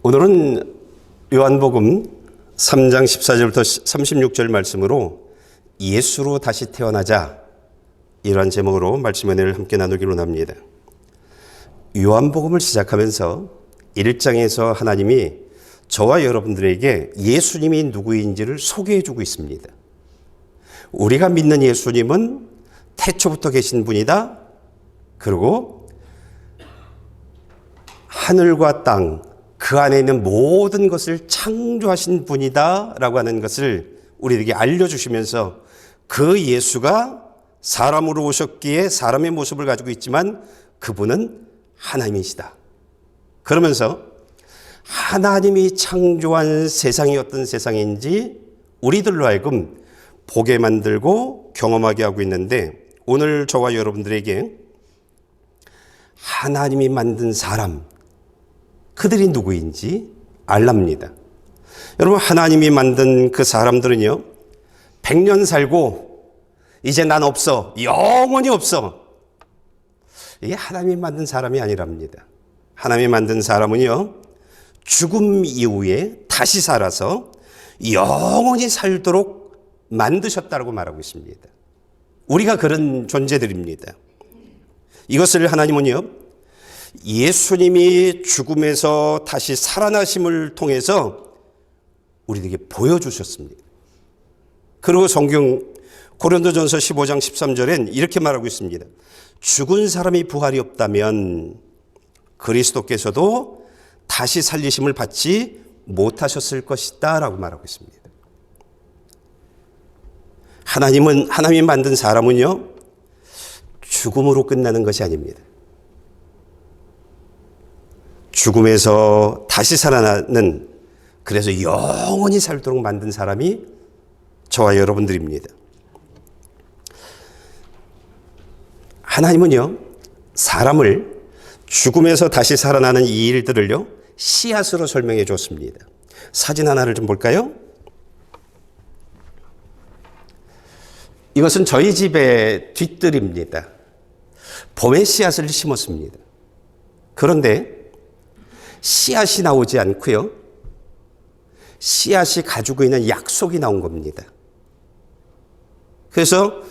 오늘은 요한복음 3장 14절부터 36절 말씀으로 예수로 다시 태어나자, 이러한 제목으로 말씀 은혜를 함께 나누기로 합니다. 요한복음을 시작하면서 1장에서 하나님이 저와 여러분들에게 예수님이 누구인지를 소개해주고 있습니다. 우리가 믿는 예수님은 태초부터 계신 분이다. 그리고 하늘과 땅, 그 안에 있는 모든 것을 창조하신 분이다 라고 하는 것을 우리에게 알려주시면서, 그 예수가 사람으로 오셨기에 사람의 모습을 가지고 있지만 그분은 하나님이시다. 그러면서 하나님이 창조한 세상이 어떤 세상인지 우리들로 하여금 보게 만들고 경험하게 하고 있는데, 오늘 저와 여러분들에게 하나님이 만든 사람, 그들이 누구인지 알랍니다. 여러분, 하나님이 만든 그 사람들은요, 100년 살고 이제 난 없어, 영원히 없어, 이게 하나님이 만든 사람이 아니랍니다. 하나님이 만든 사람은요, 죽음 이후에 다시 살아서 영원히 살도록 만드셨다고 말하고 있습니다. 우리가 그런 존재들입니다. 이것을 하나님은요, 예수님이 죽음에서 다시 살아나심을 통해서 우리에게 보여주셨습니다. 그리고 성경 고린도전서 15장 13절엔 이렇게 말하고 있습니다. 죽은 사람이 부활이 없다면 그리스도께서도 다시 살리심을 받지 못하셨을 것이다 라고 말하고 있습니다. 하나님이 만든 사람은요, 죽음으로 끝나는 것이 아닙니다. 죽음에서 다시 살아나는, 그래서 영원히 살도록 만든 사람이 저와 여러분들입니다. 하나님은요, 사람을 죽음에서 다시 살아나는 이 일들을요, 씨앗으로 설명해 줬습니다. 사진 하나를 좀 볼까요? 이것은 저희 집의 뒷뜰입니다. 봄에 씨앗을 심었습니다. 그런데 씨앗이 나오지 않고요, 씨앗이 가지고 있는 약속이 나온 겁니다. 그래서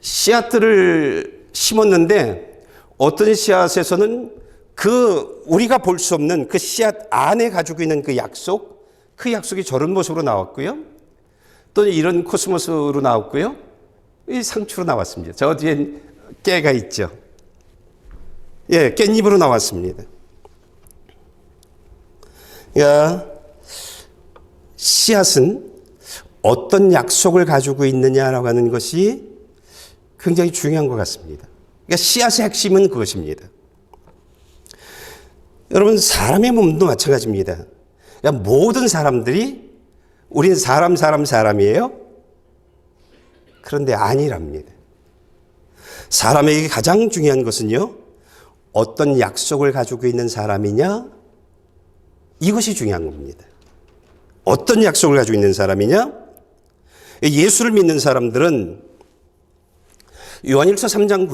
씨앗들을 심었는데 어떤 씨앗에서는 우리가 볼 수 없는 그 씨앗 안에 가지고 있는 그 약속이 저런 모습으로 나왔고요, 또 이런 코스모스로 나왔고요, 이 상추로 나왔습니다. 저 뒤엔 깨가 있죠. 예, 깻잎으로 나왔습니다. 씨앗은 어떤 약속을 가지고 있느냐라고 하는 것이 굉장히 중요한 것 같습니다. 그러니까 씨앗의 핵심은 그것입니다. 여러분, 사람의 몸도 마찬가지입니다. 그러니까 모든 사람들이 우리는 사람이에요? 그런데 아니랍니다. 사람에게 가장 중요한 것은요, 어떤 약속을 가지고 있는 사람이냐, 이것이 중요한 겁니다. 어떤 약속을 가지고 있는 사람이냐? 예수를 믿는 사람들은 요한일서 3장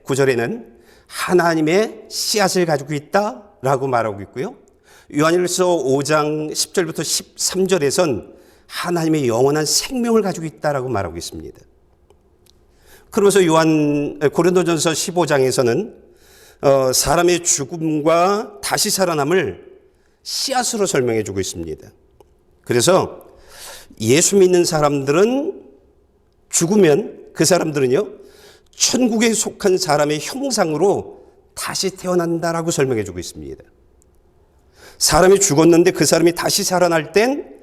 9절에는 하나님의 씨앗을 가지고 있다라고 말하고 있고요, 요한일서 5장 10절부터 13절에선 하나님의 영원한 생명을 가지고 있다라고 말하고 있습니다. 그러면서 고린도전서 15장에서는 사람의 죽음과 다시 살아남을 씨앗으로 설명해 주고 있습니다. 그래서 예수 믿는 사람들은 죽으면 그 사람들은요, 천국에 속한 사람의 형상으로 다시 태어난다라고 설명해 주고 있습니다. 사람이 죽었는데 그 사람이 다시 살아날 땐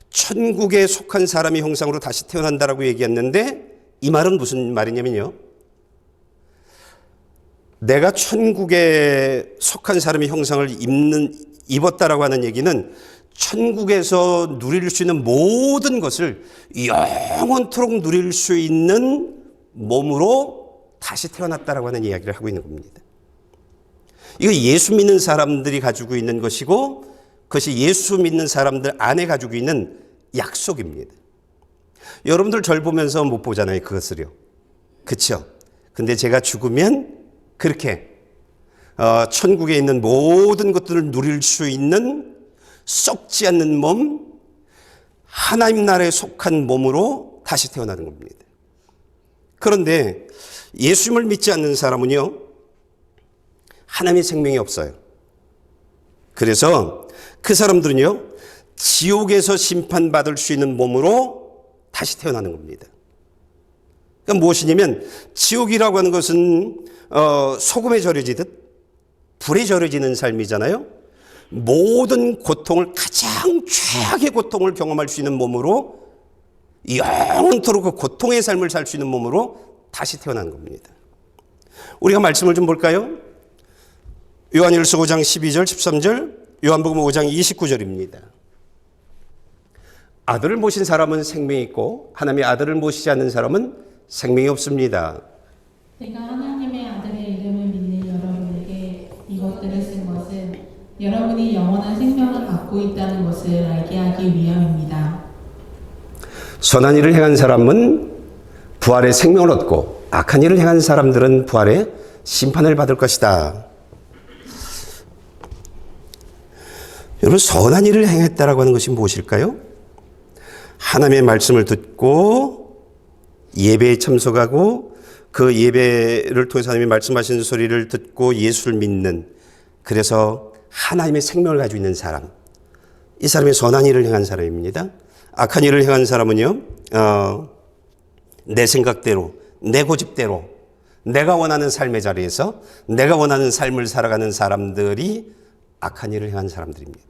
천국에 속한 사람의 형상으로 다시 태어난다라고 얘기했는데, 이 말은 무슨 말이냐면요, 내가 천국에 속한 사람의 형상을 입었다라고 하는 얘기는 천국에서 누릴 수 있는 모든 것을 영원토록 누릴 수 있는 몸으로 다시 태어났다라고 하는 이야기를 하고 있는 겁니다. 이거 예수 믿는 사람들이 가지고 있는 것이고, 그것이 예수 믿는 사람들 안에 가지고 있는 약속입니다. 여러분들 절 보면서 못 보잖아요, 그것을요. 그렇죠? 근데 제가 죽으면 그렇게 천국에 있는 모든 것들을 누릴 수 있는 썩지 않는 몸, 하나님 나라에 속한 몸으로 다시 태어나는 겁니다. 그런데 예수님을 믿지 않는 사람은요, 하나님의 생명이 없어요. 그래서 그 사람들은요, 지옥에서 심판받을 수 있는 몸으로 다시 태어나는 겁니다. 그러니까 무엇이냐면, 지옥이라고 하는 것은 소금에 절여지듯 불에 절여지는 삶이잖아요. 모든 고통을, 가장 최악의 고통을 경험할 수 있는 몸으로, 영원토록 그 고통의 삶을 살 수 있는 몸으로 다시 태어난 겁니다. 우리가 말씀을 좀 볼까요? 요한일서 5장 12절 13절, 요한복음 5장 29절입니다. 아들을 모신 사람은 생명이 있고 하나님의 아들을 모시지 않는 사람은 생명이 없습니다. 내가 하나님의 아들의 이름을 믿는 여러분에게 이것들을 쓴 것은 여러분이 영원한 생명을 갖고 있다는 것을 알게 하기 위함입니다. 선한 일을 행한 사람은 부활의 생명을 얻고 악한 일을 행한 사람들은 부활의 심판을 받을 것이다. 여러분, 선한 일을 행했다라고 하는 것이 무엇일까요? 하나님의 말씀을 듣고 예배에 참석하고 그 예배를 통해서 하나님이 말씀하시는 소리를 듣고 예수를 믿는, 그래서 하나님의 생명을 가지고 있는 사람, 이 사람이 선한 일을 행한 사람입니다. 악한 일을 행한 사람은요, 내 생각대로, 내 고집대로, 내가 원하는 삶의 자리에서 내가 원하는 삶을 살아가는 사람들이 악한 일을 행한 사람들입니다.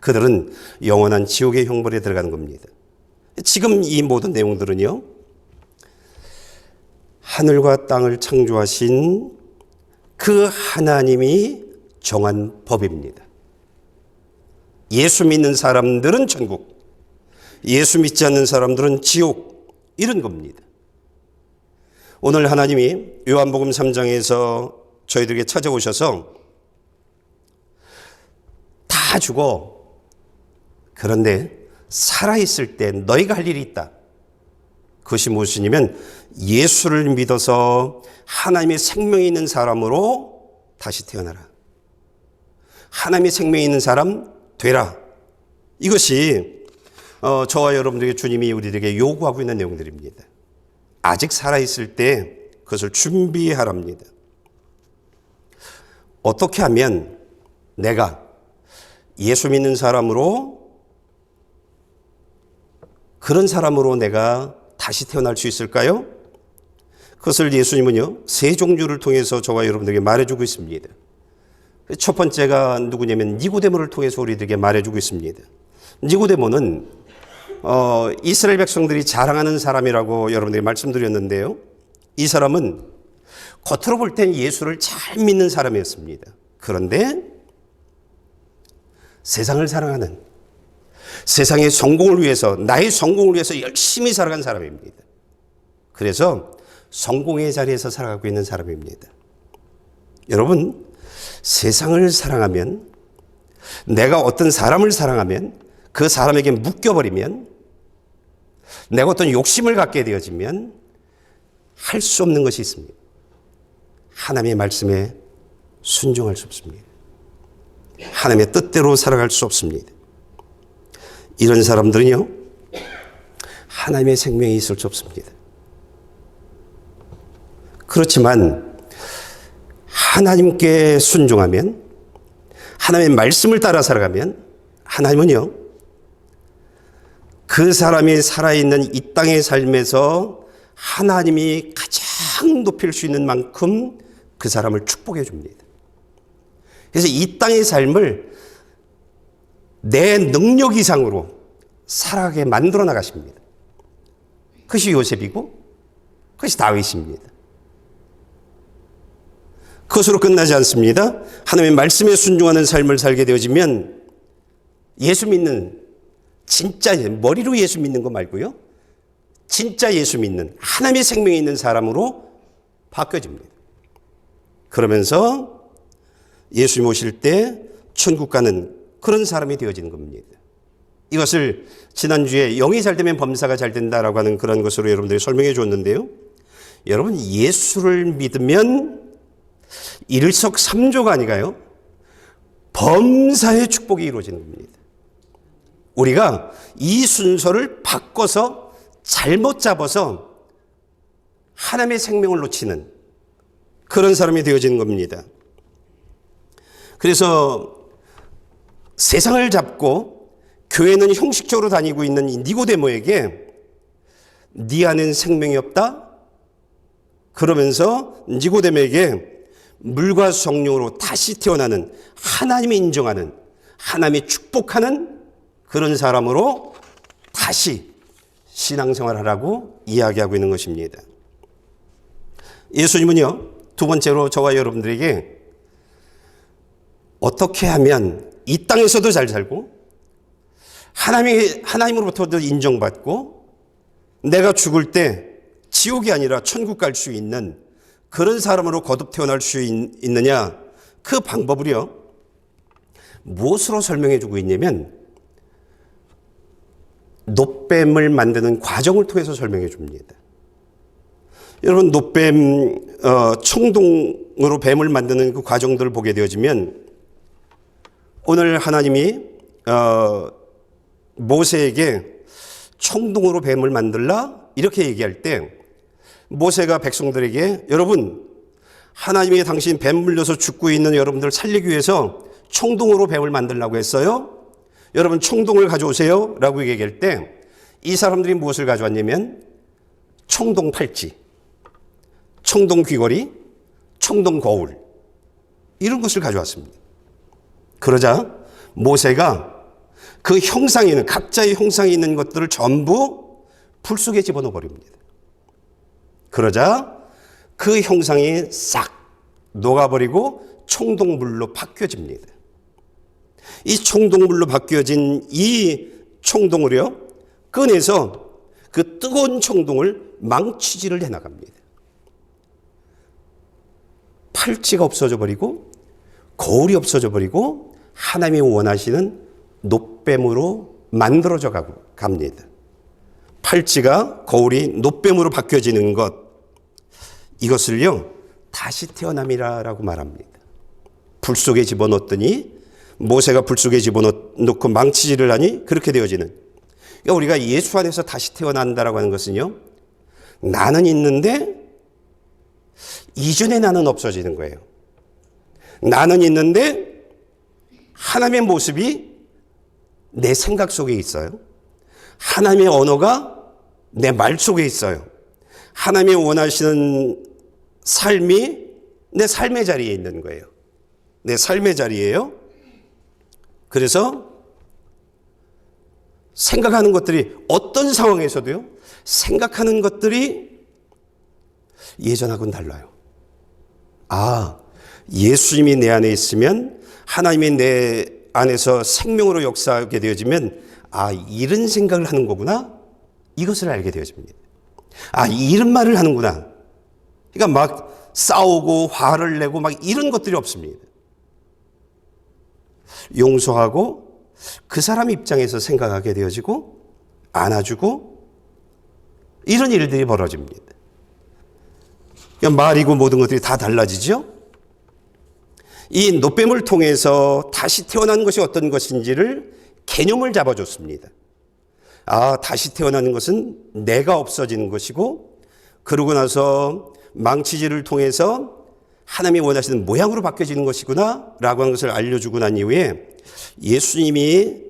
그들은 영원한 지옥의 형벌에 들어가는 겁니다. 지금 이 모든 내용들은요, 하늘과 땅을 창조하신 그 하나님이 정한 법입니다. 예수 믿는 사람들은 천국, 예수 믿지 않는 사람들은 지옥, 이런 겁니다. 오늘 하나님이 요한복음 3장에서 저희들에게 찾아오셔서 다 죽어, 그런데 살아있을 때 너희가 할 일이 있다. 그것이 무엇이냐면 예수를 믿어서 하나님의 생명이 있는 사람으로 다시 태어나라. 하나님의 생명이 있는 사람 되라. 이것이 저와 여러분들에게 주님이 우리에게 요구하고 있는 내용들입니다. 아직 살아있을 때 그것을 준비하랍니다. 어떻게 하면 내가 예수 믿는 사람으로, 그런 사람으로 내가 다시 태어날 수 있을까요? 그것을 예수님은요, 세 종류를 통해서 저와 여러분들에게 말해주고 있습니다. 첫 번째가 누구냐면 니고데모를 통해서 우리들에게 말해주고 있습니다. 니고데모는 이스라엘 백성들이 자랑하는 사람이라고 여러분들에게 말씀드렸는데요, 이 사람은 겉으로 볼 땐 예수를 잘 믿는 사람이었습니다. 그런데 세상을 사랑하는, 세상의 성공을 위해서, 나의 성공을 위해서 열심히 살아간 사람입니다. 그래서 성공의 자리에서 살아가고 있는 사람입니다. 여러분, 세상을 사랑하면, 내가 어떤 사람을 사랑하면, 그 사람에게 묶여버리면, 내가 어떤 욕심을 갖게 되어지면 할 수 없는 것이 있습니다. 하나님의 말씀에 순종할 수 없습니다. 하나님의 뜻대로 살아갈 수 없습니다. 이런 사람들은요, 하나님의 생명이 있을 수 없습니다. 그렇지만 하나님께 순종하면, 하나님의 말씀을 따라 살아가면 하나님은요, 그 사람이 살아있는 이 땅의 삶에서 하나님이 가장 높일 수 있는 만큼 그 사람을 축복해 줍니다. 그래서 이 땅의 삶을 내 능력 이상으로 살아가게 만들어 나가십니다. 그것이 요셉이고 그것이 다윗입니다. 그것으로 끝나지 않습니다. 하나님의 말씀에 순종하는 삶을 살게 되어지면 예수 믿는, 진짜 머리로 예수 믿는 거 말고요, 진짜 예수 믿는, 하나님의 생명이 있는 사람으로 바뀌어집니다. 그러면서 예수님 오실 때 천국 가는 그런 사람이 되어지는 겁니다. 이것을 지난주에 영이 잘 되면 범사가 잘 된다라고 하는 그런 것으로 여러분들이 설명해 줬는데요, 여러분, 예수를 믿으면 일석삼조가 아니라요, 범사의 축복이 이루어지는 겁니다. 우리가 이 순서를 바꿔서 잘못 잡아서 하나님의 생명을 놓치는 그런 사람이 되어지는 겁니다. 그래서 세상을 잡고 교회는 형식적으로 다니고 있는 이 니고데모에게 네 안엔 생명이 없다? 그러면서 니고데모에게 물과 성령으로 다시 태어나는 하나님이 인정하는 하나님이 축복하는 그런 사람으로 다시 신앙생활하라고 이야기하고 있는 것입니다. 예수님은요, 두 번째로 저와 여러분들에게 어떻게 하면 이 땅에서도 잘 살고 하나님으로부터도 인정받고 내가 죽을 때 지옥이 아니라 천국 갈 수 있는 그런 사람으로 거듭 태어날 수 있느냐, 그 방법을요 무엇으로 설명해 주고 있냐면 놋뱀을 만드는 과정을 통해서 설명해 줍니다. 여러분, 놋뱀 청동으로 뱀을 만드는 그 과정들을 보게 되어지면 오늘 하나님이 모세에게 청동으로 뱀을 만들라 이렇게 얘기할 때 모세가 백성들에게 여러분, 하나님이 당신 뱀 물려서 죽고 있는 여러분들 살리기 위해서 청동으로 뱀을 만들라고 했어요. 여러분 청동을 가져오세요 라고 얘기할 때 이 사람들이 무엇을 가져왔냐면 청동 팔찌, 청동 귀걸이, 청동 거울, 이런 것을 가져왔습니다. 그러자 모세가 그 형상이 있는, 각자의 형상이 있는 것들을 전부 불 속에 집어넣어 버립니다. 그러자 그 형상이 싹 녹아버리고 청동물로 바뀌어집니다. 이 청동물로 바뀌어진 이 청동을요 꺼내서 그 뜨거운 청동을 망치질을 해나갑니다. 팔찌가 없어져 버리고 거울이 없어져 버리고 하나님이 원하시는 놋뱀으로 만들어져 갑니다. 팔찌가 거울이 놋뱀으로 바뀌어지는 것, 이것을요 다시 태어남이라고 말합니다. 불 속에 집어넣었더니 모세가 불 속에 집어넣고 망치질을 하니 그렇게 되어지는, 그러니까 우리가 예수 안에서 다시 태어난다라고 하는 것은요 나는 있는데 이전의 나는 없어지는 거예요. 나는 있는데 하나님의 모습이 내 생각 속에 있어요. 하나님의 언어가 내 말 속에 있어요. 하나님이 원하시는 삶이 내 삶의 자리에 있는 거예요. 내 삶의 자리예요. 그래서 생각하는 것들이 어떤 상황에서도요 생각하는 것들이 예전하고는 달라요. 아, 예수님이 내 안에 있으면, 하나님이 내 안에서 생명으로 역사하게 되어지면 아, 이런 생각을 하는 거구나, 이것을 알게 되어집니다. 아, 이런 말을 하는구나. 그러니까 막 싸우고 화를 내고 막 이런 것들이 없습니다. 용서하고 그 사람 입장에서 생각하게 되어지고 안아주고 이런 일들이 벌어집니다. 그러니까 말이고 모든 것들이 다 달라지죠. 이 놋뱀을 통해서 다시 태어난 것이 어떤 것인지를 개념을 잡아줬습니다. 아, 다시 태어나는 것은 내가 없어지는 것이고, 그러고 나서 망치질을 통해서 하나님이 원하시는 모양으로 바뀌어지는 것이구나 라고 하는 것을 알려주고 난 이후에 예수님이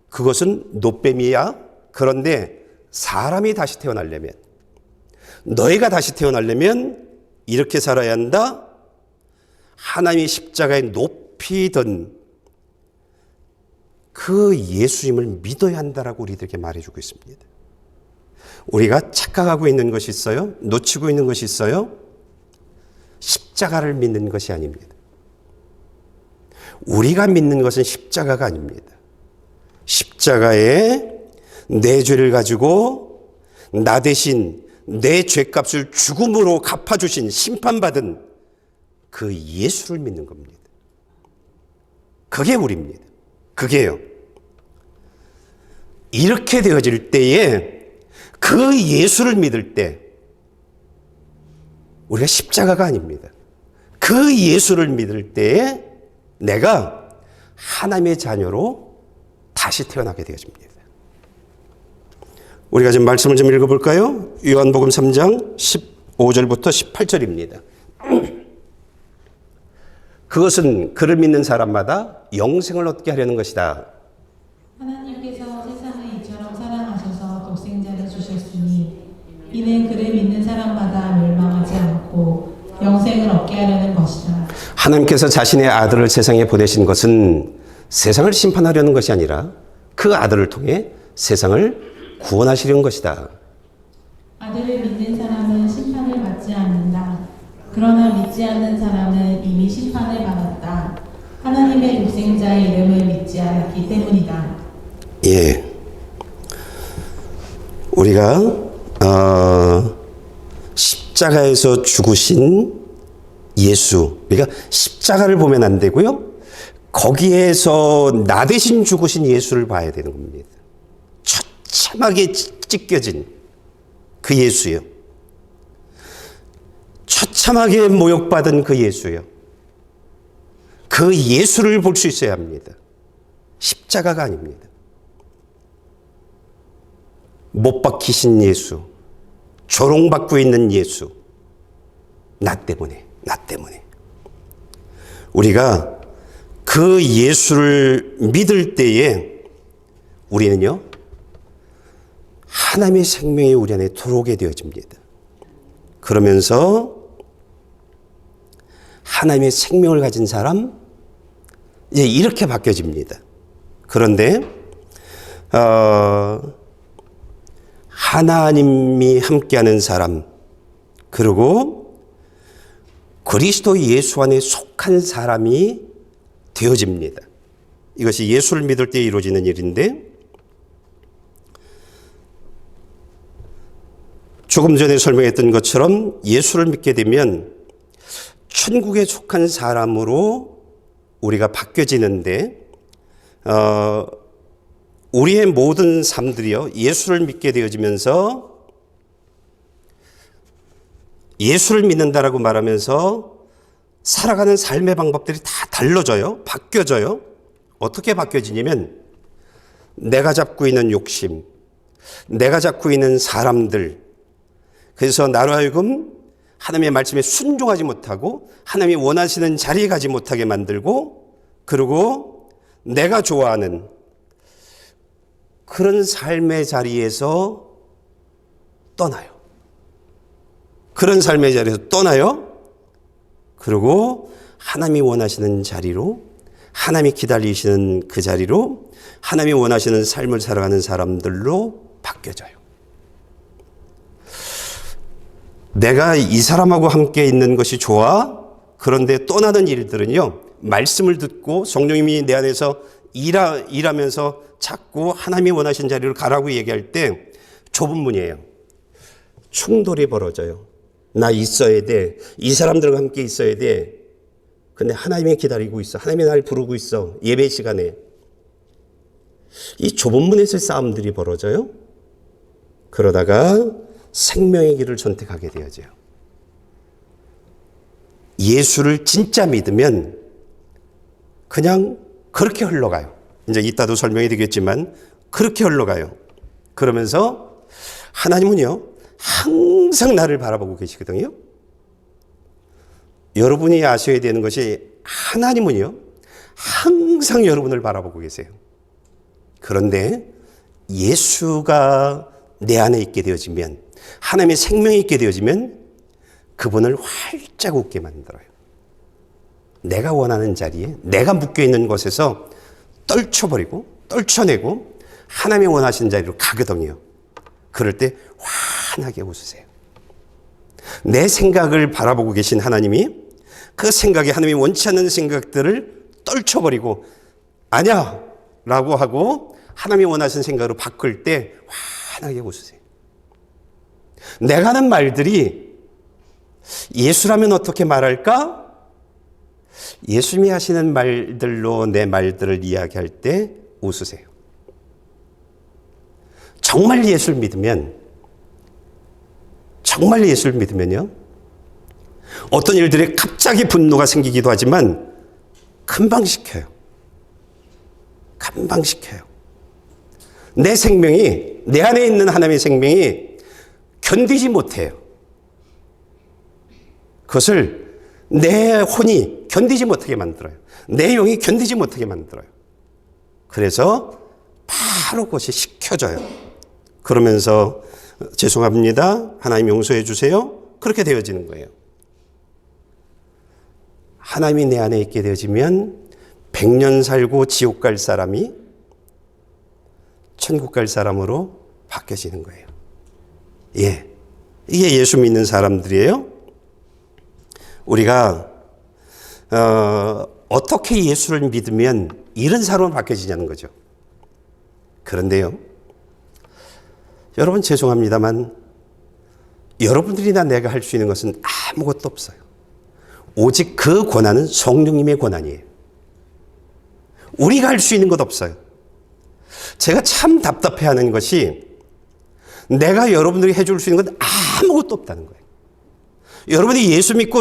그것은 놋뱀이야. 그런데 사람이 다시 태어나려면, 너희가 다시 태어나려면 이렇게 살아야 한다. 하나님이 십자가에 높이 든 그 예수님을 믿어야 한다라고 우리들에게 말해주고 있습니다. 우리가 착각하고 있는 것이 있어요. 놓치고 있는 것이 있어요. 십자가를 믿는 것이 아닙니다. 우리가 믿는 것은 십자가가 아닙니다. 십자가에 내 죄를 가지고 나 대신 내 죄값을 죽음으로 갚아주신, 심판받은 그 예수를 믿는 겁니다. 그게 우리입니다. 그게요. 이렇게 되어질 때에, 그 예수를 믿을 때 우리가 십자가가 아닙니다. 그 예수를 믿을 때에 내가 하나님의 자녀로 다시 태어나게 되어집니다. 우리가 지금 말씀을 좀 읽어볼까요? 요한복음 3장 15절부터 18절입니다. 그것은 그를 믿는 사람마다 영생을 얻게 하려는 것이다. 하나님께서 세상을 이처럼 사랑하셔서 독생자를 주셨으니 이는 그를 믿는 사람마다 멸망하지 않고 영생을 얻게 하려는 것이다. 하나님께서 자신의 아들을 세상에 보내신 것은 세상을 심판하려는 것이 아니라 그 아들을 통해 세상을 구원하시려는 것이다. 아들을 믿는 사람은 심판을 받지 않는다. 그러나 믿지 않는 사람은 이미 심판을 받았다. 하나님의 독생자의 이름을 믿지 않았기 때문이다. 예. 우리가 십자가에서 죽으신 예수, 그러니까 십자가를 보면 안 되고요. 거기에서 나 대신 죽으신 예수를 봐야 되는 겁니다. 처참하게 찢겨진 그 예수요. 처참하게 모욕받은 그 예수요. 그 예수를 볼 수 있어야 합니다. 십자가가 아닙니다. 못 박히신 예수, 조롱받고 있는 예수, 나 때문에. 우리가 그 예수를 믿을 때에 우리는요, 하나님의 생명이 우리 안에 들어오게 되어집니다. 그러면서 하나님의 생명을 가진 사람, 이제 이렇게 바뀌어집니다. 그런데 하나님이 함께하는 사람, 그리고 그리스도 예수 안에 속한 사람이 되어집니다. 이것이 예수를 믿을 때 이루어지는 일인데, 조금 전에 설명했던 것처럼 예수를 믿게 되면 천국에 속한 사람으로 우리가 바뀌어지는데, 우리의 모든 삶들이요, 예수를 믿게 되어지면서 예수를 믿는다라고 말하면서 살아가는 삶의 방법들이 다 달라져요. 바뀌어져요. 어떻게 바뀌어지냐면, 내가 잡고 있는 욕심, 내가 잡고 있는 사람들, 그래서 나로 하여금 하나님의 말씀에 순종하지 못하고 하나님이 원하시는 자리에 가지 못하게 만들고, 그리고 내가 좋아하는 그런 삶의 자리에서 떠나요. 그런 삶의 자리에서 떠나요. 그리고 하나님이 원하시는 자리로, 하나님이 기다리시는 그 자리로, 하나님이 원하시는 삶을 살아가는 사람들로 바뀌어져요. 내가 이 사람하고 함께 있는 것이 좋아. 그런데 떠나는 일들은요, 말씀을 듣고 성령님이 내 안에서 일하면서 자꾸 하나님이 원하신 자리로 가라고 얘기할 때 좁은 문이에요. 충돌이 벌어져요. 나 있어야 돼. 이 사람들과 함께 있어야 돼. 근데 하나님이 기다리고 있어. 하나님이 날 부르고 있어. 예배 시간에. 이 좁은 문에서 싸움들이 벌어져요. 그러다가 생명의 길을 선택하게 되어져요. 예수를 진짜 믿으면 그냥 그렇게 흘러가요. 이제 이따도 설명이 되겠지만 그렇게 흘러가요. 그러면서 하나님은요, 항상 나를 바라보고 계시거든요. 여러분이 아셔야 되는 것이, 하나님은요, 항상 여러분을 바라보고 계세요. 그런데 예수가 내 안에 있게 되어지면, 하나님의 생명이 있게 되어지면 그분을 활짝 웃게 만들어요. 내가 원하는 자리에, 내가 묶여있는 곳에서 떨쳐버리고 떨쳐내고 하나님이 원하시는 자리로 가거든요. 그럴 때 환하게 웃으세요. 내 생각을 바라보고 계신 하나님이 그 생각에, 하나님이 원치 않는 생각들을 떨쳐버리고 아니야 라고 하고 하나님이 원하시는 생각으로 바꿀 때 환하게 웃으세요. 내가 하는 말들이 예수라면 어떻게 말할까? 예수님이 하시는 말들로 내 말들을 이야기할 때 웃으세요. 정말 예수를 믿으면요, 어떤 일들에 갑자기 분노가 생기기도 하지만 금방 식혀요. 내 생명이, 내 안에 있는 하나님의 생명이 견디지 못해요. 그것을 내 혼이 견디지 못하게 만들어요. 내 영이 견디지 못하게 만들어요. 그래서 바로 그것이 식혀져요. 그러면서 죄송합니다. 하나님 용서해 주세요. 그렇게 되어지는 거예요. 하나님이 내 안에 있게 되어지면 100년 살고 지옥 갈 사람이 천국 갈 사람으로 바뀌어지는 거예요. 예. 이게 예수 믿는 사람들이에요. 우리가 어떻게 예수를 믿으면 이런 사람으로 바뀌어지냐는 거죠. 그런데요, 여러분 죄송합니다만 여러분들이나 내가 할 수 있는 것은 아무것도 없어요. 오직 그 권한은 성령님의 권한이에요. 우리가 할 수 있는 것 없어요. 제가 참 답답해하는 것이 내가 여러분들이 해줄 수 있는 건 아무것도 없다는 거예요. 여러분이 예수 믿고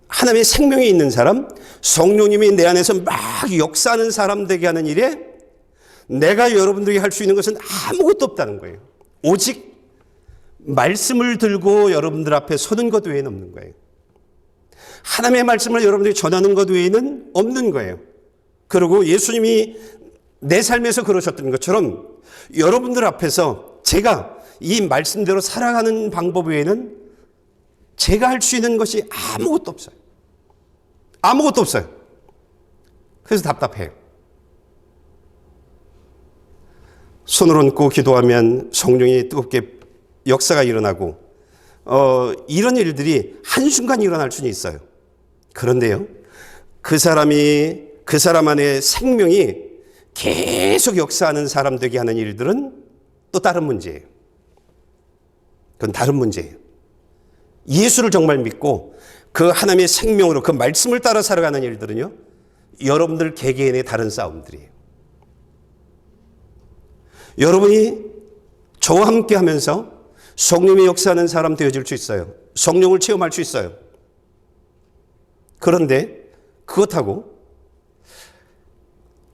하나님의 생명이 있는 사람, 성령님이 내 안에서 막 역사하는 사람 되게 하는 일에 내가 여러분들이 할 수 있는 것은 아무것도 없다는 거예요. 오직 말씀을 들고 여러분들 앞에 서는 것 외에는 없는 거예요. 하나님의 말씀을 여러분들이 전하는 것 외에는 없는 거예요. 그리고 예수님이 내 삶에서 그러셨던 것처럼 여러분들 앞에서 제가 이 말씀대로 살아가는 방법 외에는 제가 할 수 있는 것이 아무것도 없어요. 아무것도 없어요. 그래서 답답해요. 손을 얹고 기도하면 성령이 뜨겁게 역사가 일어나고 이런 일들이 한순간 일어날 수는 있어요. 그런데요, 그 사람 안에 생명이 계속 역사하는 사람 되게 하는 일들은 또 다른 문제예요. 그건 다른 문제예요. 예수를 정말 믿고 그 하나님의 생명으로 그 말씀을 따라 살아가는 일들은요, 여러분들 개개인의 다른 싸움들이에요. 여러분이 저와 함께 하면서 성령의 역사하는 사람 되어질 수 있어요. 성령을 체험할 수 있어요. 그런데 그것하고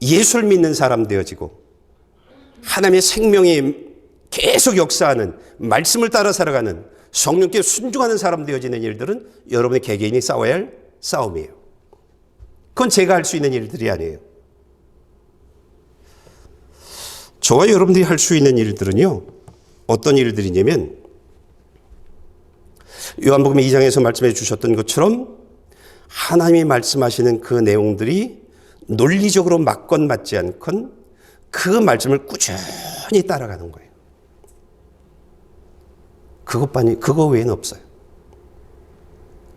예수를 믿는 사람 되어지고 하나님의 생명이 계속 역사하는 말씀을 따라 살아가는 성령께 순종하는 사람 되어지는 일들은 여러분의 개개인이 싸워야 할 싸움이에요. 그건 제가 할 수 있는 일들이 아니에요. 저와 여러분들이 할 수 있는 일들은요, 어떤 일들이냐면 요한복음 2장에서 말씀해 주셨던 것처럼 하나님이 말씀하시는 그 내용들이 논리적으로 맞건 맞지 않건 그 말씀을 꾸준히 따라가는 거예요. 그거 외에는 없어요.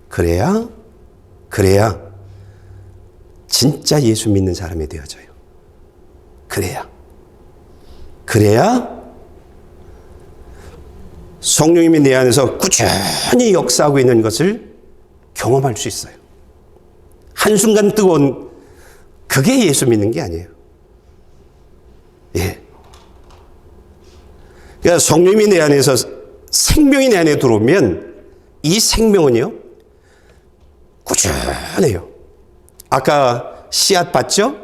그래야 진짜 예수 믿는 사람이 되어져요. 그래야 성령님이 내 안에서 꾸준히 역사하고 있는 것을 경험할 수 있어요. 한순간 뜨거운 그게 예수 믿는 게 아니에요. 예. 그러니까 성령님이 내 안에서 생명이 내 안에 들어오면 이 생명은요, 꾸준해요. 아까 씨앗 봤죠?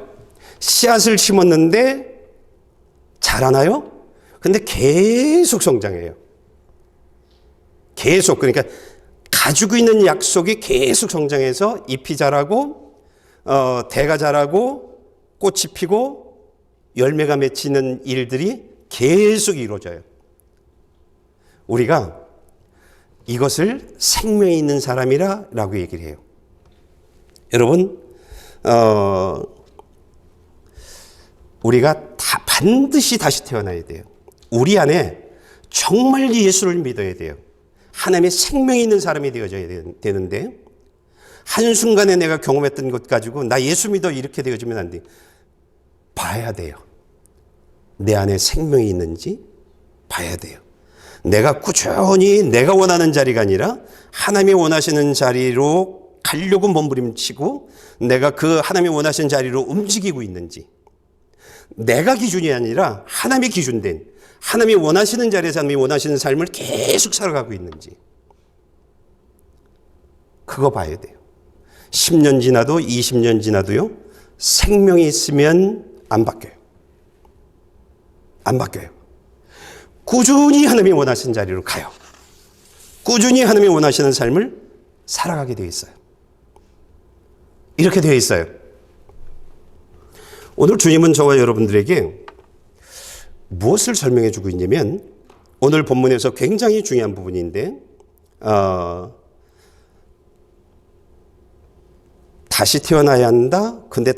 씨앗을 심었는데 자라나요? 근데 계속 성장해요. 계속. 그러니까 가지고 있는 약속이 계속 성장해서 잎이 자라고 대가 자라고 꽃이 피고 열매가 맺히는 일들이 계속 이루어져요. 우리가 이것을 생명이 있는 사람이라고 얘기를 해요. 여러분, 우리가 반드시 다시 태어나야 돼요. 우리 안에 정말 예수를 믿어야 돼요. 하나님의 생명이 있는 사람이 되어져야 되는데 한순간에 내가 경험했던 것 가지고 나 예수 믿어 이렇게 되어지면 안 돼요. 봐야 돼요. 내 안에 생명이 있는지 봐야 돼요. 내가 꾸준히 내가 원하는 자리가 아니라 하나님이 원하시는 자리로 가려고 몸부림치고 내가 그 하나님이 원하시는 자리로 움직이고 있는지, 내가 기준이 아니라 하나님이 기준된 하나님이 원하시는 자리에서 하나님이 원하시는 삶을 계속 살아가고 있는지, 그거 봐야 돼요. 10년 지나도 20년 지나도요, 생명이 있으면 안 바뀌어요. 안 바뀌어요. 꾸준히 하나님이 원하시는 자리로 가요. 꾸준히 하나님이 원하시는 삶을 살아가게 되어 있어요. 이렇게 되어 있어요. 오늘 주님은 저와 여러분들에게 무엇을 설명해 주고 있냐면, 오늘 본문에서 굉장히 중요한 부분인데, 다시 태어나야 한다. 근데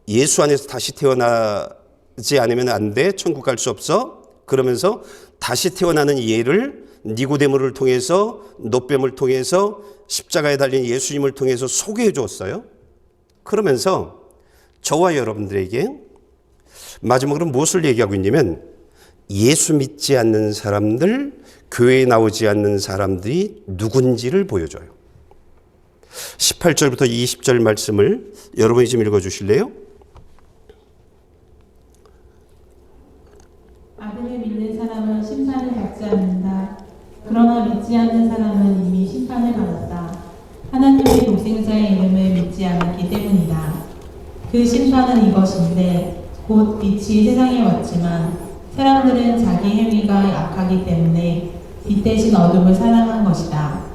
예수 안에서 다시 태어나지 않으면 안 돼. 천국 갈 수 없어. 그러면서 다시 태어나는 예를 니고데모를 통해서, 노뱀을 통해서, 십자가에 달린 예수님을 통해서 소개해 주었어요. 그러면서 저와 여러분들에게 마지막으로 무엇을 얘기하고 있냐면, 예수 믿지 않는 사람들, 교회에 나오지 않는 사람들이 누군지를 보여줘요. 18절부터 20절 말씀을 여러분이 좀 읽어주실래요? 아들을 믿는 사람은 심판을 받지 않는다. 그러나 믿지 않는 사람은 이미 심판을 받았다. 하나님의 독생자의 이름을 믿지 않았기 때문이다. 그 심판은 이것인데, 곧 빛이 세상에 왔지만 사람들은 자기 행위가 악하기 때문에 빛 대신 어둠을 사랑한 것이다.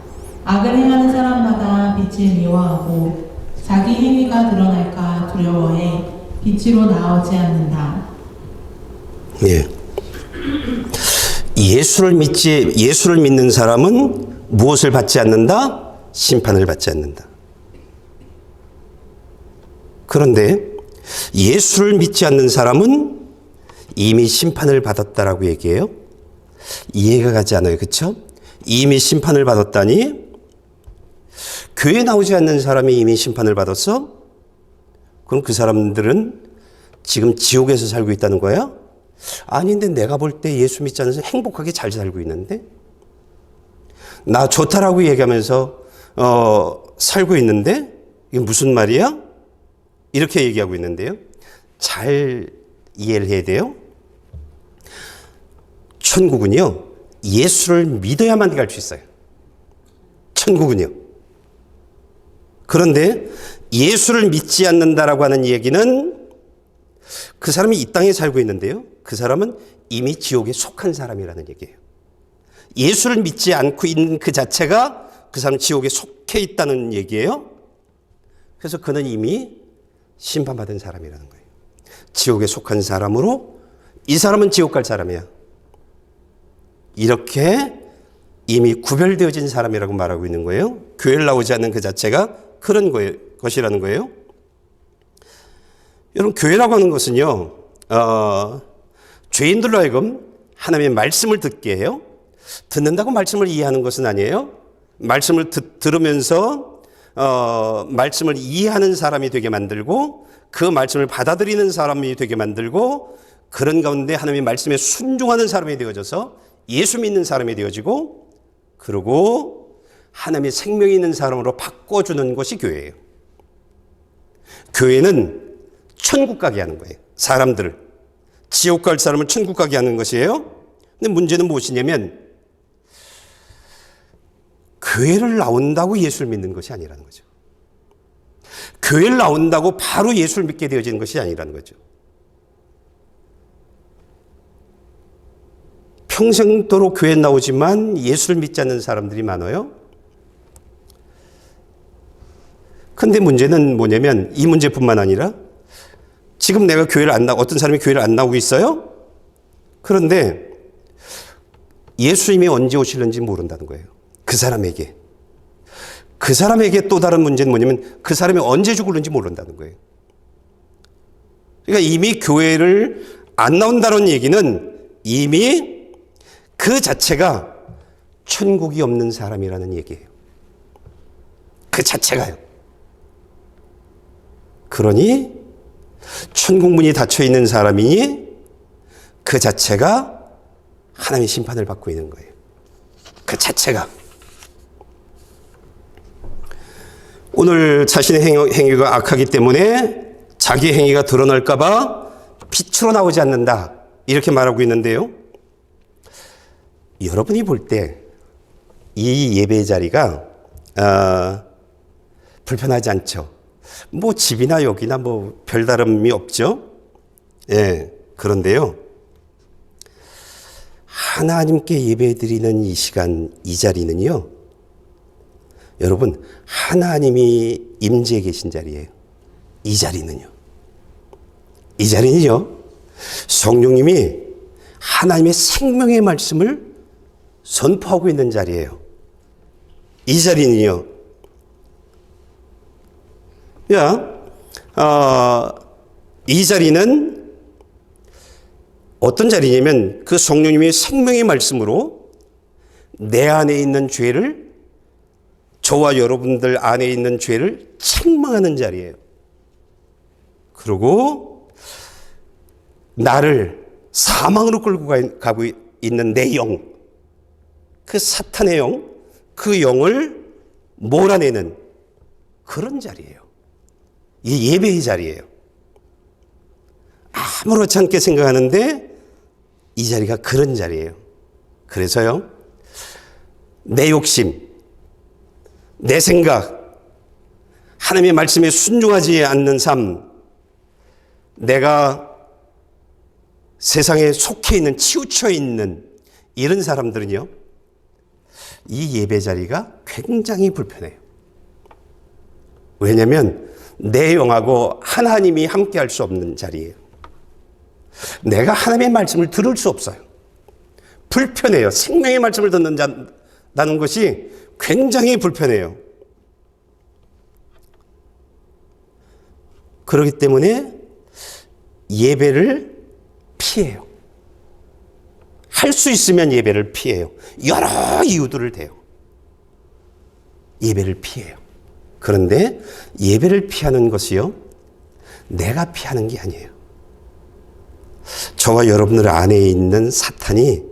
악을 행하는 사람마다 빛을 미워하고 자기 행위가 드러날까 두려워해 빛으로 나오지 않는다. 예. 예수를 믿는 사람은 무엇을 받지 않는다? 심판을 받지 않는다. 그런데 예수를 믿지 않는 사람은 이미 심판을 받았다라고 얘기해요. 이해가 가지 않아요. 그렇죠? 이미 심판을 받았다니, 교회에 나오지 않는 사람이 이미 심판을 받았어? 그럼 그 사람들은 지금 지옥에서 살고 있다는 거야? 아닌데, 내가 볼 때 예수 믿지 않아서 행복하게 잘 살고 있는데? 나 좋다라고 얘기하면서 살고 있는데? 이게 무슨 말이야? 이렇게 얘기하고 있는데요. 잘 이해를 해야 돼요. 천국은요, 예수를 믿어야만 갈 수 있어요. 천국은요. 그런데 예수를 믿지 않는다라고 하는 얘기는 그 사람이 이 땅에 살고 있는데요, 그 사람은 이미 지옥에 속한 사람이라는 얘기예요. 예수를 믿지 않고 있는 그 자체가 그 사람 지옥에 속해 있다는 얘기예요. 그래서 그는 이미 심판받은 사람이라는 거예요. 지옥에 속한 사람으로, 이 사람은 지옥 갈 사람이야. 이렇게 이미 구별되어진 사람이라고 말하고 있는 거예요. 교회를 나오지 않는 그 자체가 그런 것이라는 거예요. 여러분, 교회라고 하는 것은요, 죄인들로 하여금 하나님의 말씀을 듣게 해요. 듣는다고 말씀을 이해하는 것은 아니에요. 말씀을 들으면서 말씀을 이해하는 사람이 되게 만들고, 그 말씀을 받아들이는 사람이 되게 만들고, 그런 가운데 하나님의 말씀에 순종하는 사람이 되어져서 예수 믿는 사람이 되어지고, 그리고 하나님의 생명이 있는 사람으로 바꿔주는 것이 교회예요. 교회는 천국 가게 하는 거예요. 사람들을. 지옥 갈 사람을 천국 가게 하는 것이에요. 근데 문제는 무엇이냐면, 교회를 나온다고 예수를 믿는 것이 아니라는 거죠. 교회를 나온다고 바로 예수를 믿게 되어지는 것이 아니라는 거죠. 평생도록 교회에 나오지만 예수를 믿지 않는 사람들이 많아요. 근데 문제는 뭐냐면, 이 문제뿐만 아니라 지금 내가 어떤 사람이 교회를 안 나오고 있어요? 그런데 예수님이 언제 오실는지 모른다는 거예요. 그 사람에게. 그 사람에게 또 다른 문제는 뭐냐면, 그 사람이 언제 죽을는지 모른다는 거예요. 그러니까 이미 교회를 안 나온다는 얘기는 이미 그 자체가 천국이 없는 사람이라는 얘기예요. 그 자체가요. 그러니 천국 문이 닫혀 있는 사람이니 그 자체가 하나님의 심판을 받고 있는 거예요. 그 자체가. 오늘 자신의 행위가 악하기 때문에 자기 행위가 드러날까 봐 빛으로 나오지 않는다, 이렇게 말하고 있는데요. 여러분이 볼 때 이 예배 자리가 불편하지 않죠? 뭐 집이나 여기나 뭐 별다름이 없죠. 예. 그런데요. 하나님께 예배드리는 이 시간, 이 자리는요. 여러분, 하나님이 임재해 계신 자리예요. 이 자리는요. 이 자리는요. 성령님이 하나님의 생명의 말씀을 선포하고 있는 자리예요. 이 자리는요. 이 자리는 어떤 자리냐면 그 성령님의 생명의 말씀으로 내 안에 있는 죄를, 저와 여러분들 안에 있는 죄를 책망하는 자리예요. 그리고 나를 사망으로 끌고 가고 있는 내 영, 그 사탄의 영, 그 영을 몰아내는 그런 자리예요. 이 예배의 자리예요. 아무렇지 않게 생각하는데 이 자리가 그런 자리예요. 그래서요, 내 욕심, 내 생각, 하나님의 말씀에 순종하지 않는 삶, 내가 세상에 속해 있는, 치우쳐 있는 이런 사람들은요, 이 예배 자리가 굉장히 불편해요. 왜냐하면 내 영하고 하나님이 함께 할 수 없는 자리예요. 내가 하나님의 말씀을 들을 수 없어요. 불편해요. 생명의 말씀을 듣는다는 것이 굉장히 불편해요. 그렇기 때문에 예배를 피해요. 할 수 있으면 예배를 피해요. 여러 이유들을 대요. 예배를 피해요. 그런데 예배를 피하는 것이요, 내가 피하는 게 아니에요. 저와 여러분들 안에 있는 사탄이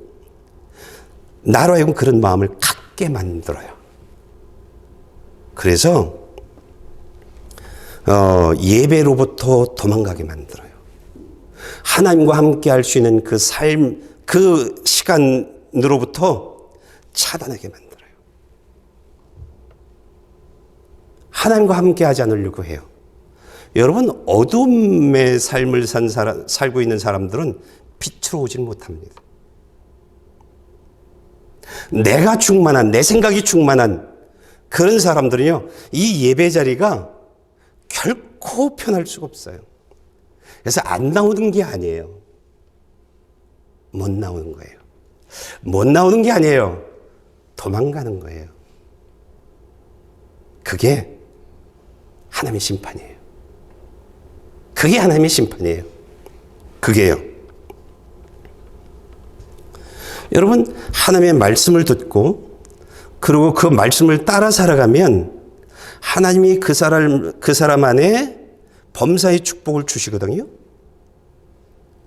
나로 하여금 그런 마음을 갖게 만들어요. 그래서 예배로부터 도망가게 만들어요. 하나님과 함께 할 수 있는 그 삶, 그 시간으로부터 차단하게 만들어요. 하나님과 함께 하지 않으려고 해요. 여러분, 어둠의 삶을 살고 있는 사람들은 빛으로 오질 못합니다. 내가 충만한, 내 생각이 충만한 그런 사람들은요, 이 예배 자리가 결코 편할 수가 없어요. 그래서 안 나오는 게 아니에요. 못 나오는 거예요. 못 나오는 게 아니에요. 도망가는 거예요. 그게 하나님의 심판이에요. 그게 하나님의 심판이에요. 그게요. 여러분, 하나님의 말씀을 듣고 그리고 그 말씀을 따라 살아가면 하나님이 그 사람 안에 범사의 축복을 주시거든요.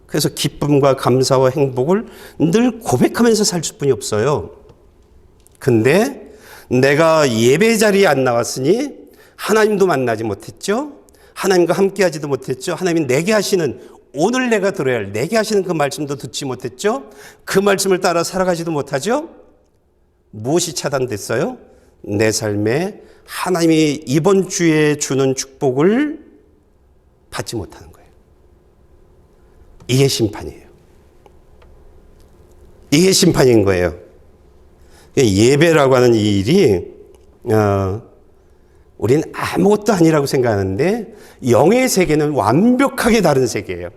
그래서 기쁨과 감사와 행복을 늘 고백하면서 살 수뿐이 없어요. 근데 내가 예배 자리에 안 나왔으니 하나님도 만나지 못했죠. 하나님과 함께 하지도 못했죠. 하나님이 내게 하시는, 오늘 내가 들어야 할 내게 하시는 그 말씀도 듣지 못했죠. 그 말씀을 따라 살아가지도 못하죠. 무엇이 차단됐어요? 내 삶에 하나님이 이번 주에 주는 축복을 받지 못하는 거예요. 이게 심판이에요. 이게 심판인 거예요. 예배라고 하는 이 일이 우리는 아무것도 아니라고 생각하는데 영의 세계는 완벽하게 다른 세계예요.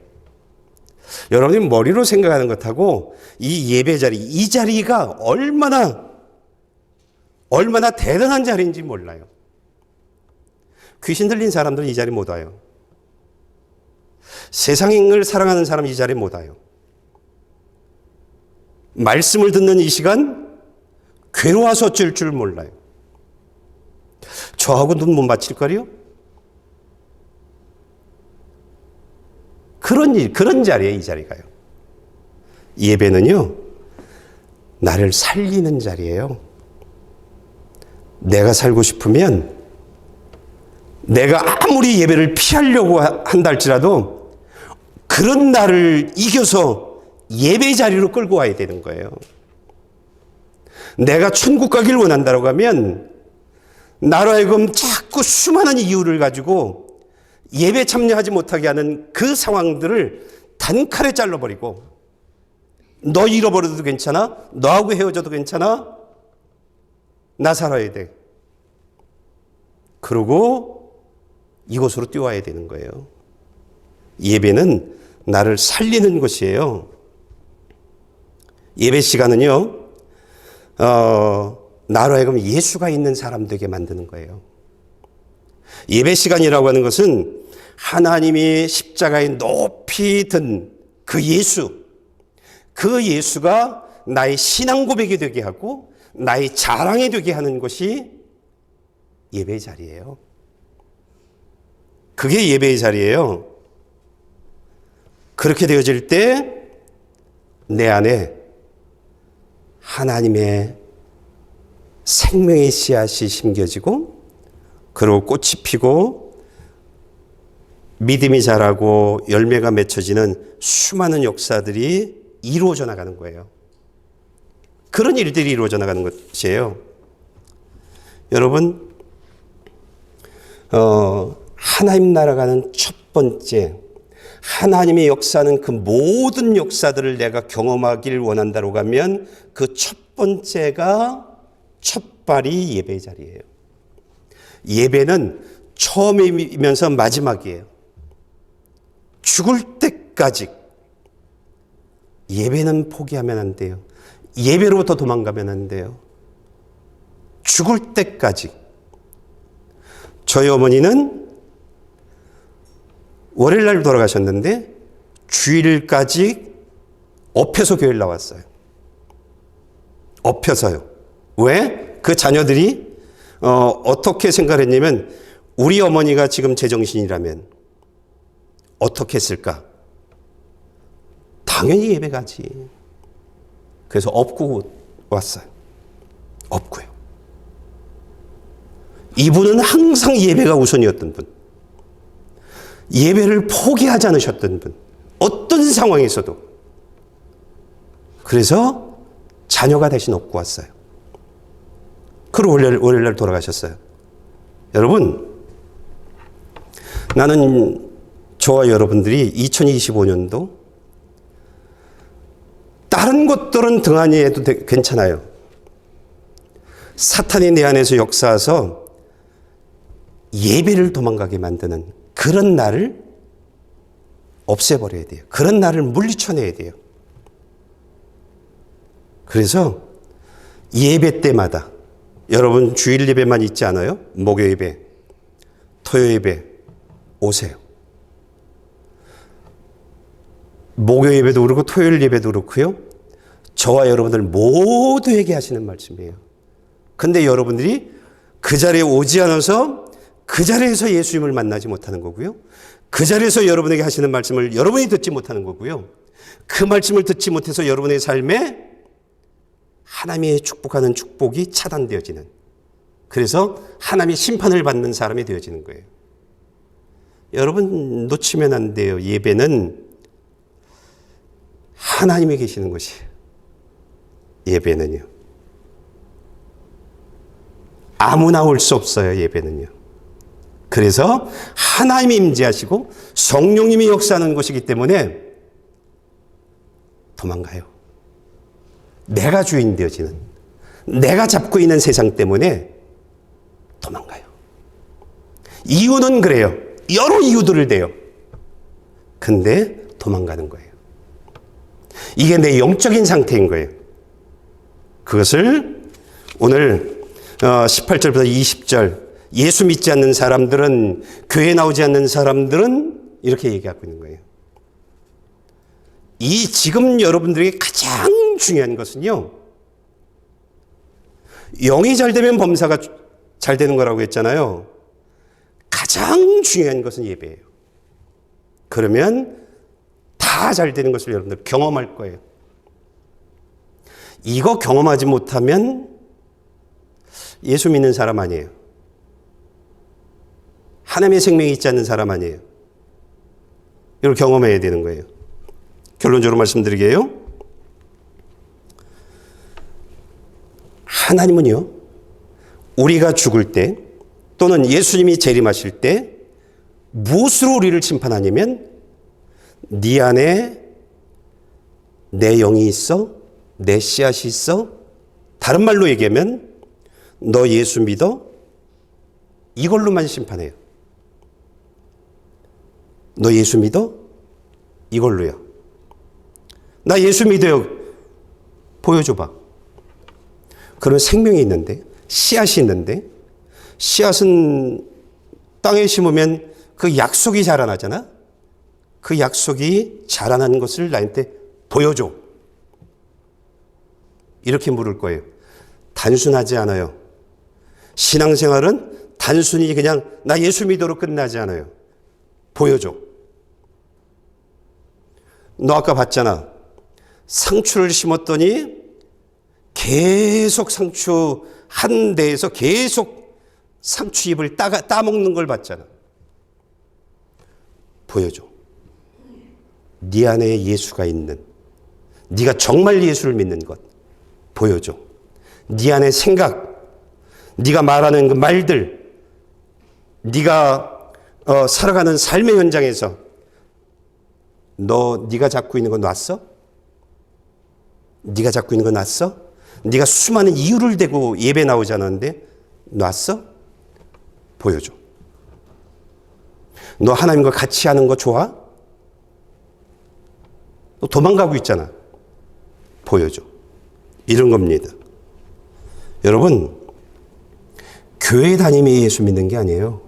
여러분이 머리로 생각하는 것하고 이 예배 자리, 이 자리가 얼마나 대단한 자리인지 몰라요. 귀신 들린 사람들은 이 자리 못 와요. 세상을 사랑하는 사람은 이 자리에 못 와요. 말씀을 듣는 이 시간 괴로워서 어쩔 줄 몰라요. 저하고 눈 못 맞힐 거요? 그런 자리에 이 자리가요. 예배는요, 나를 살리는 자리예요. 내가 살고 싶으면 내가 아무리 예배를 피하려고 한다 할지라도 그런 나를 이겨서 예배 자리로 끌고 와야 되는 거예요. 내가 천국 가기를 원한다고 하면 나로 하여금 자꾸 수많은 이유를 가지고 예배 참여하지 못하게 하는 그 상황들을 단칼에 잘라버리고, 너 잃어버려도 괜찮아? 너하고 헤어져도 괜찮아? 나 살아야 돼. 그러고 이곳으로 뛰어와야 되는 거예요. 예배는 나를 살리는 것이에요. 예배 시간은요, 나로 하여금 예수가 있는 사람 되게 만드는 거예요. 예배 시간이라고 하는 것은 하나님이 십자가에 높이 든 그 예수, 그 예수가 나의 신앙 고백이 되게 하고 나의 자랑이 되게 하는 것이 예배의 자리예요. 그게 예배의 자리예요. 그렇게 되어질 때 내 안에 하나님의 생명의 씨앗이 심겨지고, 그리고 꽃이 피고 믿음이 자라고 열매가 맺혀지는 수많은 역사들이 이루어져 나가는 거예요. 그런 일들이 이루어져 나가는 것이에요. 여러분, 하나님 나라가는 첫 번째, 하나님의 역사는 그 모든 역사들을 내가 경험하길 원한다고 하면 그 첫 번째가, 첫 발이 예배의 자리예요. 예배는 처음이면서 마지막이에요. 죽을 때까지 예배는 포기하면 안 돼요. 예배로부터 도망가면 안 돼요. 죽을 때까지. 저희 어머니는 월요일날 돌아가셨는데 주일까지 엎혀서 교회를 나왔어요. 엎혀서요. 왜? 그 자녀들이 어떻게 생각했냐면, 우리 어머니가 지금 제정신이라면 어떻게 했을까? 당연히 예배 가지. 그래서 업고 왔어요. 업고요. 이분은 항상 예배가 우선이었던 분. 예배를 포기하지 않으셨던 분. 어떤 상황에서도. 그래서 자녀가 대신 업고 왔어요. 그리고 월요일날 돌아가셨어요. 여러분, 나는 저와 여러분들이 2025년도 다른 것들은 등한히 해도 괜찮아요. 사탄이 내 안에서 역사해서 예배를 도망가게 만드는 그런 날을 없애버려야 돼요. 그런 날을 물리쳐내야 돼요. 그래서 예배 때마다, 여러분 주일 예배만 있지 않아요? 목요 예배, 토요 예배 오세요. 목요 예배도 그렇고 토요일 예배도 그렇고요. 저와 여러분들 모두에게 하시는 말씀이에요. 근데 여러분들이 그 자리에 오지 않아서 그 자리에서 예수님을 만나지 못하는 거고요. 그 자리에서 여러분에게 하시는 말씀을 여러분이 듣지 못하는 거고요. 그 말씀을 듣지 못해서 여러분의 삶에 하나님의 축복하는 축복이 차단되어지는, 그래서 하나님의 심판을 받는 사람이 되어지는 거예요. 여러분 놓치면 안 돼요. 예배는 하나님이 계시는 곳이에요. 예배는요. 아무나 올 수 없어요. 예배는요. 그래서 하나님이 임재하시고 성령님이 역사하는 것이기 때문에 도망가요. 내가 주인 되어지는, 내가 잡고 있는 세상 때문에 도망가요. 이유는 그래요. 여러 이유들을 대요. 근데 도망가는 거예요. 이게 내 영적인 상태인 거예요. 그것을 오늘 18절부터 20절, 예수 믿지 않는 사람들은, 교회 나오지 않는 사람들은 이렇게 얘기하고 있는 거예요. 이 지금 여러분들에게 가장 중요한 것은요, 영이 잘 되면 범사가 잘 되는 거라고 했잖아요. 가장 중요한 것은 예배예요. 그러면 다 잘 되는 것을 여러분들 경험할 거예요. 이거 경험하지 못하면 예수 믿는 사람 아니에요. 하나님의 생명이 있지 않는 사람 아니에요. 이걸 경험해야 되는 거예요. 결론적으로 말씀드리게요. 하나님은요, 우리가 죽을 때, 또는 예수님이 재림하실 때 무엇으로 우리를 심판하냐면 네 안에 내 영이 있어? 내 씨앗이 있어? 다른 말로 얘기하면 너 예수 믿어? 이걸로만 심판해요. 너 예수 믿어? 이걸로요. 나 예수 믿어요. 보여줘봐. 그러면 생명이 있는데, 씨앗이 있는데, 씨앗은 땅에 심으면 그 약속이 자라나잖아? 그 약속이 자라나는 것을 나한테 보여줘. 이렇게 물을 거예요. 단순하지 않아요. 신앙생활은 단순히 그냥 나 예수 믿어로 끝나지 않아요. 보여줘. 너 아까 봤잖아. 상추를 심었더니 계속 상추 한 대에서 계속 상추잎을 따먹는 걸 봤잖아. 보여줘. 네 안에 예수가 있는, 네가 정말 예수를 믿는 것 보여줘. 네 안에 생각, 네가 말하는 그 말들, 네가 살아가는 삶의 현장에서 네가 잡고 있는 거 놨어? 네가 잡고 있는 거 놨어? 네가 수많은 이유를 대고 예배 나오지 않았는데 놨어? 보여줘. 너 하나님과 같이 하는 거 좋아? 너 도망가고 있잖아. 보여줘. 이런 겁니다. 여러분, 교회 다니며 예수 믿는 게 아니에요.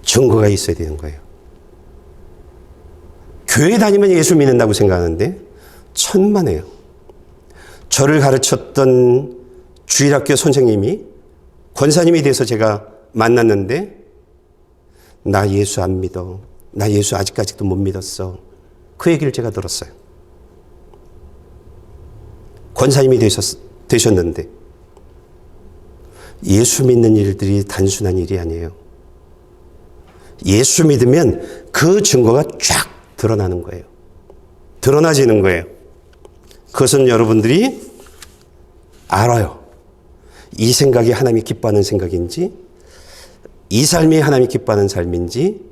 증거가 있어야 되는 거예요. 교회 다니면 예수 믿는다고 생각하는데 천만에요. 저를 가르쳤던 주일학교 선생님이 권사님이 돼서 제가 만났는데 나 예수 안 믿어. 나 예수 아직까지도 못 믿었어. 그 얘기를 제가 들었어요. 권사님이 되셨는데 예수 믿는 일들이 단순한 일이 아니에요. 예수 믿으면 그 증거가 쫙 드러나는 거예요. 드러나지는 거예요. 그것은 여러분들이 알아요. 이 생각이 하나님이 기뻐하는 생각인지, 이 삶이 하나님이 기뻐하는 삶인지,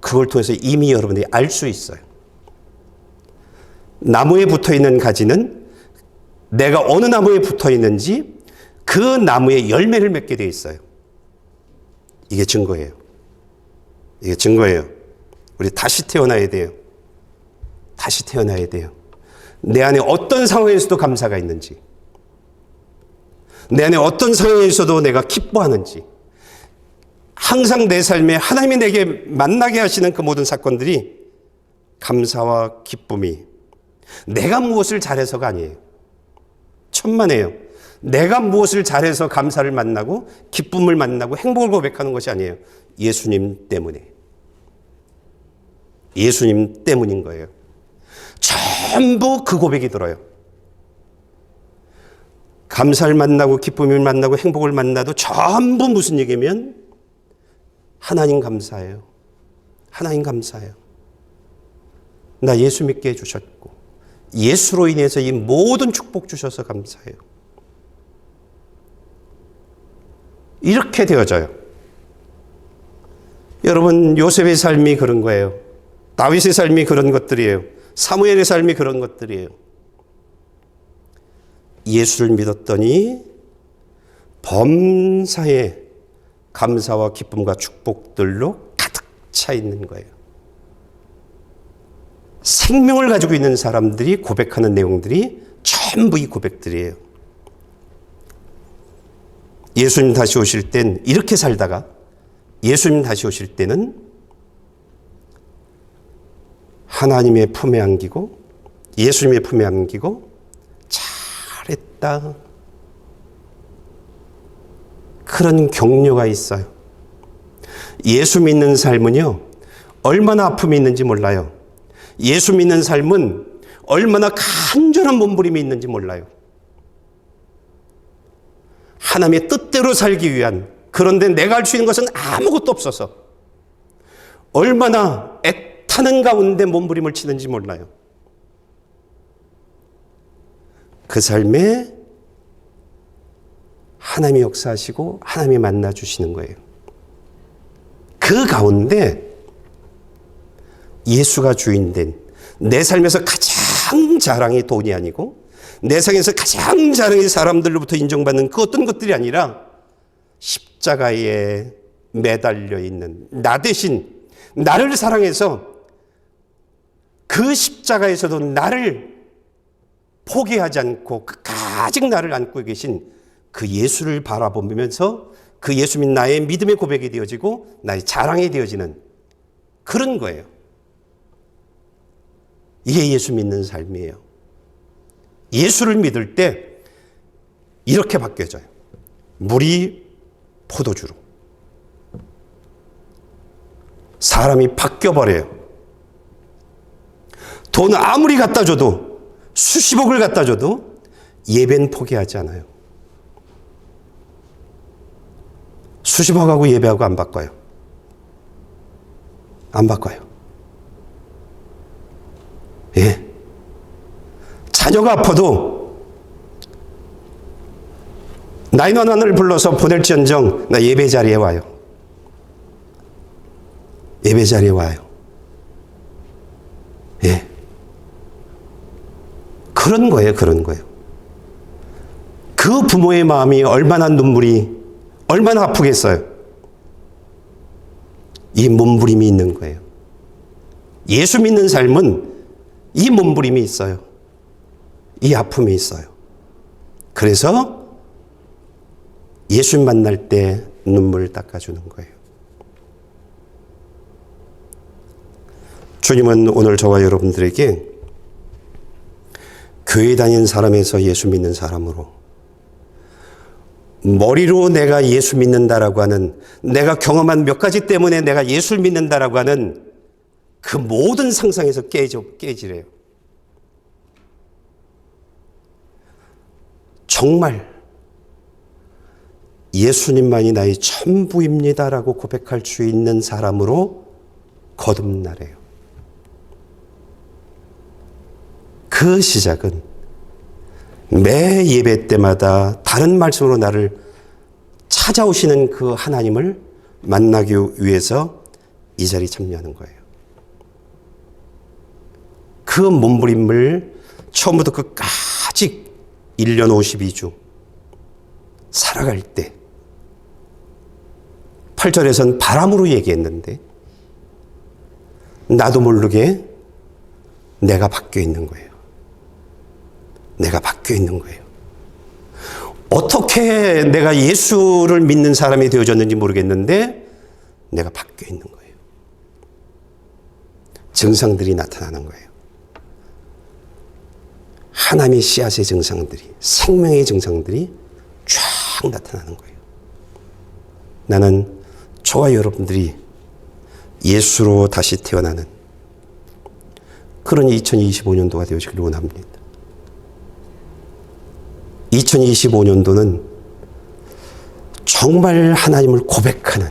그걸 통해서 이미 여러분들이 알 수 있어요. 나무에 붙어 있는 가지는 내가 어느 나무에 붙어 있는지 그 나무에 열매를 맺게 돼 있어요. 이게 증거예요. 이게 증거예요. 우리 다시 태어나야 돼요. 다시 태어나야 돼요. 내 안에 어떤 상황에서도 감사가 있는지, 내 안에 어떤 상황에서도 내가 기뻐하는지, 항상 내 삶에 하나님이 내게 만나게 하시는 그 모든 사건들이 감사와 기쁨이 내가 무엇을 잘해서가 아니에요. 천만에요. 내가 무엇을 잘해서 감사를 만나고 기쁨을 만나고 행복을 고백하는 것이 아니에요. 예수님 때문에. 예수님 때문인 거예요. 전부 그 고백이 들어요. 감사를 만나고 기쁨을 만나고 행복을 만나도 전부 무슨 얘기면 하나님 감사해요. 하나님 감사해요. 나 예수 믿게 해주셨고 예수로 인해서 이 모든 축복 주셔서 감사해요. 이렇게 되어져요. 여러분, 요셉의 삶이 그런 거예요. 다윗의 삶이 그런 것들이에요. 사무엘의 삶이 그런 것들이에요. 예수를 믿었더니 범사에 감사와 기쁨과 축복들로 가득 차 있는 거예요. 생명을 가지고 있는 사람들이 고백하는 내용들이 전부 이 고백들이에요. 예수님 다시 오실 땐 이렇게 살다가 예수님 다시 오실 때는 하나님의 품에 안기고 예수님의 품에 안기고 잘했다. 그런 격려가 있어요. 예수 믿는 삶은요, 얼마나 아픔이 있는지 몰라요. 예수 믿는 삶은 얼마나 간절한 몸부림이 있는지 몰라요. 하나님의 뜻대로 살기 위한, 그런데 내가 할 수 있는 것은 아무것도 없어서 얼마나 애타는 가운데 몸부림을 치는지 몰라요. 그 삶에 하나님이 역사하시고 하나님이 만나주시는 거예요. 그 가운데 예수가 주인된 내 삶에서 가장 자랑이 돈이 아니고 내 삶에서 가장 자랑이 사람들로부터 인정받는 그 어떤 것들이 아니라 십자가에 매달려 있는 나 대신 나를 사랑해서 그 십자가에서도 나를 포기하지 않고 끝까지 나를 안고 계신 그 예수를 바라보면서 그 예수 믿는 나의 믿음의 고백이 되어지고 나의 자랑이 되어지는 그런 거예요. 이게 예수 믿는 삶이에요. 예수를 믿을 때 이렇게 바뀌어져요. 물이 포도주로. 사람이 바뀌어버려요. 돈 아무리 갖다 줘도 수십억을 갖다 줘도 예배는 포기하지 않아요. 수십억하고 예배하고 안 바꿔요. 안 바꿔요. 예. 자녀가 아파도 911을 불러서 보낼지언정 나 예배 자리에 와요. 예배 자리에 와요. 예. 그런 거예요. 그런 거예요. 그 부모의 마음이 얼마나 눈물이 얼마나 아프겠어요. 이 몸부림이 있는 거예요. 예수 믿는 삶은 이 몸부림이 있어요. 이 아픔이 있어요. 그래서 예수 만날 때 눈물을 닦아주는 거예요. 주님은 오늘 저와 여러분들에게 교회 다니는 사람에서 예수 믿는 사람으로 머리로 내가 예수 믿는다라고 하는 내가 경험한 몇 가지 때문에 내가 예수를 믿는다라고 하는 그 모든 상상에서 깨지래요. 정말 예수님만이 나의 전부입니다라고 고백할 수 있는 사람으로 거듭나래요. 그 시작은 매 예배 때마다 다른 말씀으로 나를 찾아오시는 그 하나님을 만나기 위해서 이 자리에 참여하는 거예요. 그 몸부림을 처음부터 끝까지 1년 52주 살아갈 때 8절에서는 바람으로 얘기했는데 나도 모르게 내가 바뀌어 있는 거예요. 내가 바뀌어 있는 거예요. 어떻게 내가 예수를 믿는 사람이 되어졌는지 모르겠는데 내가 바뀌어 있는 거예요. 증상들이 나타나는 거예요. 하나님의 씨앗의 증상들이, 생명의 증상들이 쫙 나타나는 거예요. 나는 저와 여러분들이 예수로 다시 태어나는 그런 2025년도가 되어지기를 원합니다. 2025년도는 정말 하나님을 고백하는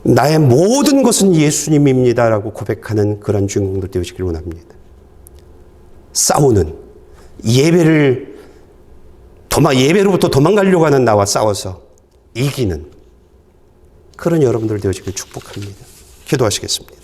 나의 모든 것은 예수님입니다라고 고백하는 그런 주인공들 되어지기를 원합니다. 싸우는 예배로부터 도망가려고 하는 나와 싸워서 이기는 그런 여러분들 되어지기를 축복합니다. 기도하시겠습니다.